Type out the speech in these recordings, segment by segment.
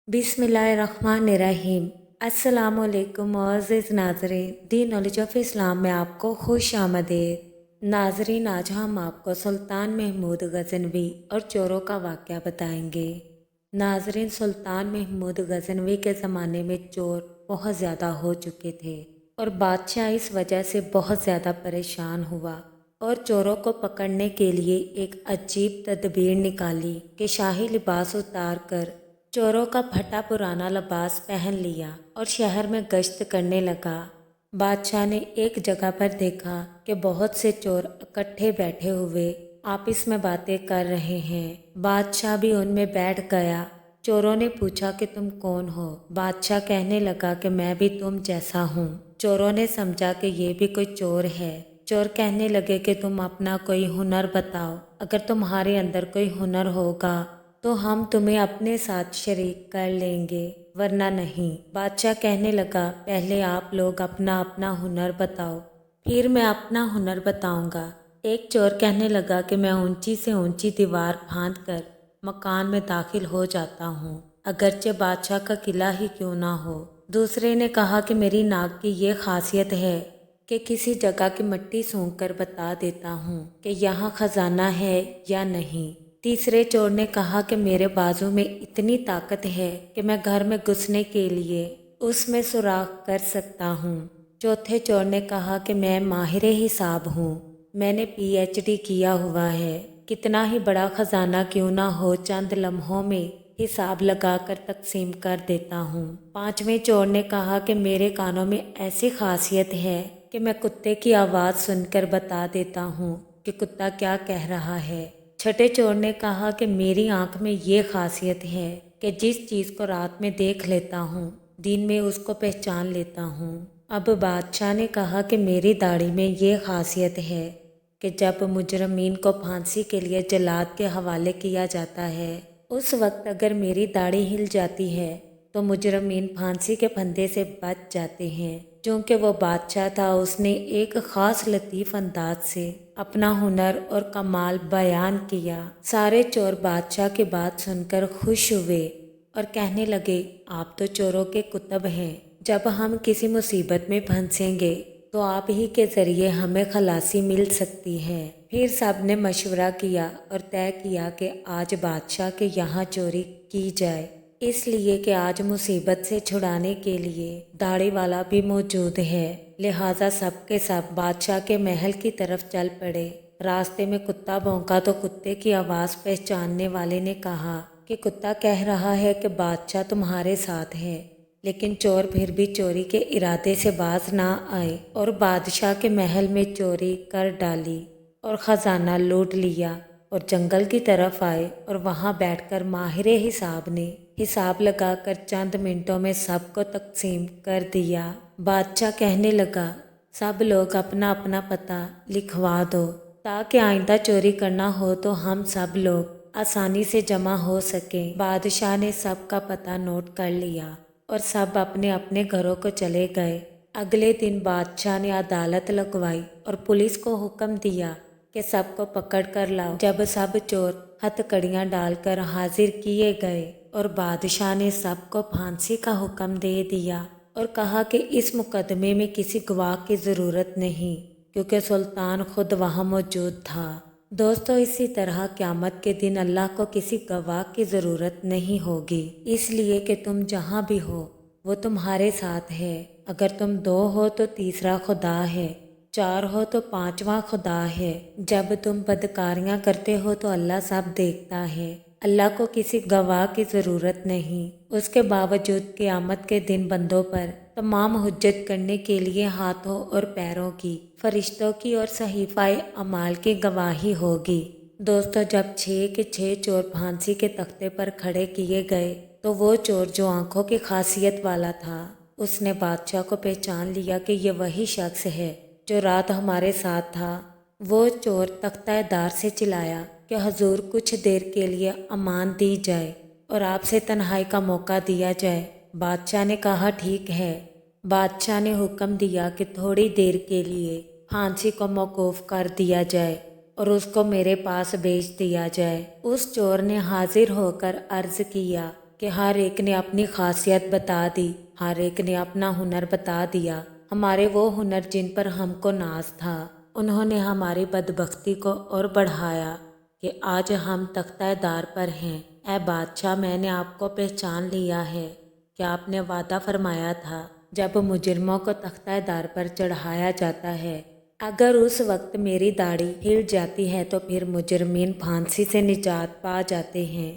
बिस्मिल्लाहिर्रहमानिर्रहीम। अस्सलामुअलैकुम मुअज़्ज़िज़ नाज़रीन, दी नॉलेज ऑफ इस्लाम में आपको खुश आमदीद। नाज़रीन, आज हम आपको सुल्तान महमूद गज़नवी और चोरों का वाक़या बताएंगे। नाज़रीन, सुल्तान महमूद गज़नवी के ज़माने में चोर बहुत ज़्यादा हो चुके थे और बादशाह इस वजह से बहुत ज़्यादा परेशान हुआ और चोरों को पकड़ने के लिए एक अजीब तदबीर निकाली कि शाही लिबास उतार कर चोरों का फटा पुराना लिबास पहन लिया और शहर में गश्त करने लगा। बादशाह ने एक जगह पर देखा कि बहुत से चोर इकट्ठे बैठे हुए आपस में बातें कर रहे हैं। बादशाह भी उनमें बैठ गया। चोरों ने पूछा कि तुम कौन हो? बादशाह कहने लगा कि मैं भी तुम जैसा हूँ। चोरों ने समझा कि ये भी कोई चोर है। चोर कहने लगे कि तुम अपना कोई हुनर बताओ, अगर तुम्हारे अंदर कोई हुनर होगा तो हम तुम्हें अपने साथ शरीक कर लेंगे, वरना नहीं। बादशाह कहने लगा, पहले आप लोग अपना अपना हुनर बताओ, फिर मैं अपना हुनर बताऊंगा। एक चोर कहने लगा कि मैं ऊंची से ऊंची दीवार फांद कर मकान में दाखिल हो जाता हूँ, अगरचे बादशाह का किला ही क्यों ना हो। दूसरे ने कहा कि मेरी नाक की ये खासियत है कि किसी जगह की मिट्टी सूंघ कर बता देता हूँ कि यहाँ खजाना है या नहीं। तीसरे चोर ने कहा कि मेरे बाजू में इतनी ताकत है कि मैं घर में घुसने के लिए उसमें सुराख कर सकता हूँ। चौथे चोर ने कहा कि मैं माहिर हिसाब हूँ, मैंने पीएचडी किया हुआ है, कितना ही बड़ा खजाना क्यों ना हो चंद लम्हों में हिसाब लगाकर तकसीम कर देता हूँ। पांचवें चोर ने कहा कि मेरे कानों में ऐसी खासियत है कि मैं कुत्ते की आवाज़ सुनकर बता देता हूँ कि कुत्ता क्या कह रहा है। छठे चोर ने कहा कि मेरी आंख में ये खासियत है कि जिस चीज़ को रात में देख लेता हूँ दिन में उसको पहचान लेता हूँ। अब बादशाह ने कहा कि मेरी दाढ़ी में ये खासियत है कि जब मुजरमीन को फांसी के लिए जल्लाद के हवाले किया जाता है, उस वक्त अगर मेरी दाढ़ी हिल जाती है तो मुजरमीन फांसी के फंदे से बच जाते हैं। चूँकि वो बादशाह था, उसने एक ख़ास लतीफ़ अंदाज से अपना हुनर और कमाल बयान किया। सारे चोर बादशाह की बात सुनकर खुश हुए और कहने लगे, आप तो चोरों के कुतुब हैं, जब हम किसी मुसीबत में फंसेंगे तो आप ही के ज़रिए हमें खलासी मिल सकती है। फिर सब ने मशवरा किया और तय किया कि आज बादशाह के यहाँ चोरी की जाए, इसलिए कि आज मुसीबत से छुड़ाने के लिए दाढ़ी वाला भी मौजूद है। लिहाजा सब के सब बादशाह के महल की तरफ चल पड़े। रास्ते में कुत्ता भौंका तो कुत्ते की आवाज़ पहचानने वाले ने कहा कि कुत्ता कह रहा है कि बादशाह तुम्हारे साथ है, लेकिन चोर फिर भी चोरी के इरादे से बाज ना आए और बादशाह के महल में चोरी कर डाली और ख़जाना लूट लिया और जंगल की तरफ आए और वहां बैठकर माहिर हिसाब ने हिसाब लगाकर चंद मिनटों में सबको तकसीम कर दिया। बादशाह कहने लगा, सब लोग अपना अपना पता लिखवा दो ताकि आइंदा चोरी करना हो तो हम सब लोग आसानी से जमा हो सके। बादशाह ने सबका पता नोट कर लिया और सब अपने अपने घरों को चले गए। अगले दिन बादशाह ने अदालत लगवाई और पुलिस को हुक्म दिया कि सबको पकड़ कर लाओ। जब सब चोर हथकड़ियाँ डालकर हाजिर किए गए और बादशाह ने सबको फांसी का हुक्म दे दिया और कहा कि इस मुकदमे में किसी गवाह की ज़रूरत नहीं, क्योंकि सुल्तान खुद वहाँ मौजूद था। दोस्तों, इसी तरह क़यामत के दिन अल्लाह को किसी गवाह की ज़रूरत नहीं होगी, इसलिए कि तुम जहाँ भी हो वो तुम्हारे साथ है। अगर तुम दो हो तो तीसरा खुदा है, चार हो तो पांचवा खुदा है। जब तुम बदकारियां करते हो तो अल्लाह सब देखता है। अल्लाह को किसी गवाह की ज़रूरत नहीं। उसके बावजूद क़यामत के दिन बंदों पर तमाम हुज्जत करने के लिए हाथों और पैरों की, फरिश्तों की और सहीफ़ाए अमाल की गवाही होगी। दोस्तों, जब 6 के 6 चोर फांसी के तख्ते पर खड़े किए गए तो वो चोर जो आंखों की खासियत वाला था, उसने बादशाह को पहचान लिया कि ये वही शख्स है जो रात हमारे साथ था। वो चोर तख्तादार से चिल्लाया कि हजूर, कुछ देर के लिए अमान दी जाए और आपसे तन्हाई का मौका दिया जाए। बादशाह ने कहा, ठीक है। बादशाह ने हुक्म दिया कि थोड़ी देर के लिए फांसी को मौकूफ़ कर दिया जाए और उसको मेरे पास भेज दिया जाए। उस चोर ने हाजिर होकर अर्ज़ किया کہ ہر ایک نے اپنی خاصیت بتا دی، ہر ایک نے اپنا ہنر بتا دیا۔ ہمارے وہ ہنر جن پر ہم کو ناز تھا، انہوں نے ہماری بدبختی کو اور بڑھایا کہ آج ہم تختہ دار پر ہیں۔ اے بادشاہ، میں نے آپ کو پہچان لیا ہے کہ آپ نے وعدہ فرمایا تھا جب مجرموں کو تختہ دار پر چڑھایا جاتا ہے، اگر اس وقت میری داڑھی ہل جاتی ہے تو پھر مجرمین پھانسی سے نجات پا جاتے ہیں،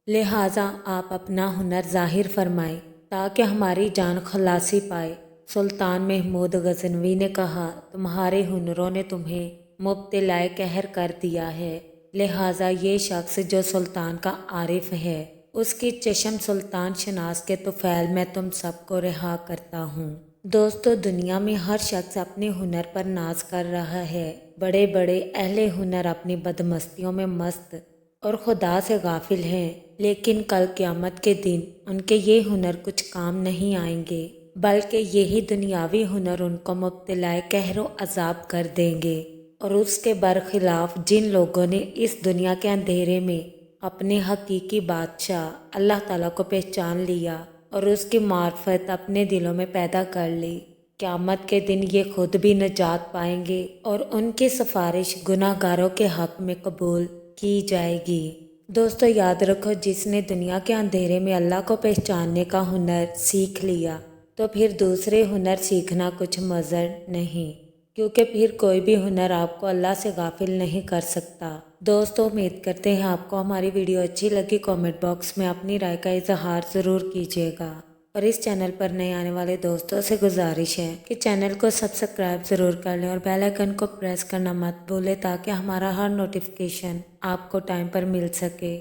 لہٰذا آپ اپنا ہنر ظاہر فرمائیں تاکہ ہماری جان خلاصی پائے۔ سلطان محمود غزنوی نے کہا، تمہارے ہنروں نے تمہیں مبتلائے قہر کر دیا ہے، لہٰذا یہ شخص جو سلطان کا عارف ہے، اس کی چشم سلطان شناس کے طفیل میں تم سب کو رہا کرتا ہوں۔ دوستو، دنیا میں ہر شخص اپنے ہنر پر ناز کر رہا ہے۔ بڑے بڑے اہل ہنر اپنی بدمستیوں میں مست اور خدا سے غافل ہیں، لیکن کل قیامت کے دن ان کے یہ ہنر کچھ کام نہیں آئیں گے، بلکہ یہی دنیاوی ہنر ان کو مبتلائے قہر و عذاب کر دیں گے۔ اور اس کے برخلاف جن لوگوں نے اس دنیا کے اندھیرے میں اپنے حقیقی بادشاہ اللہ تعالیٰ کو پہچان لیا اور اس کی معرفت اپنے دلوں میں پیدا کر لی، قیامت کے دن یہ خود بھی نجات پائیں گے اور ان کی سفارش گناہ گاروں کے حق میں قبول کی جائے گی۔ دوستو، یاد رکھو، جس نے دنیا کے اندھیرے میں اللہ کو پہچاننے کا ہنر سیکھ لیا تو پھر دوسرے ہنر سیکھنا کچھ مضر نہیں، کیونکہ پھر کوئی بھی ہنر آپ کو اللہ سے غافل نہیں کر سکتا۔ دوستو، امید کرتے ہیں آپ کو ہماری ویڈیو اچھی لگی۔ کامنٹ باکس میں اپنی رائے کا اظہار ضرور کیجیے گا، اور اس چینل پر نئے آنے والے دوستوں سے گزارش ہے کہ چینل کو سبسکرائب ضرور کر لیں اور بیل آئیکن کو پریس کرنا مت بھولیں تاکہ ہمارا ہر نوٹیفیکیشن آپ کو ٹائم پر مل سکے۔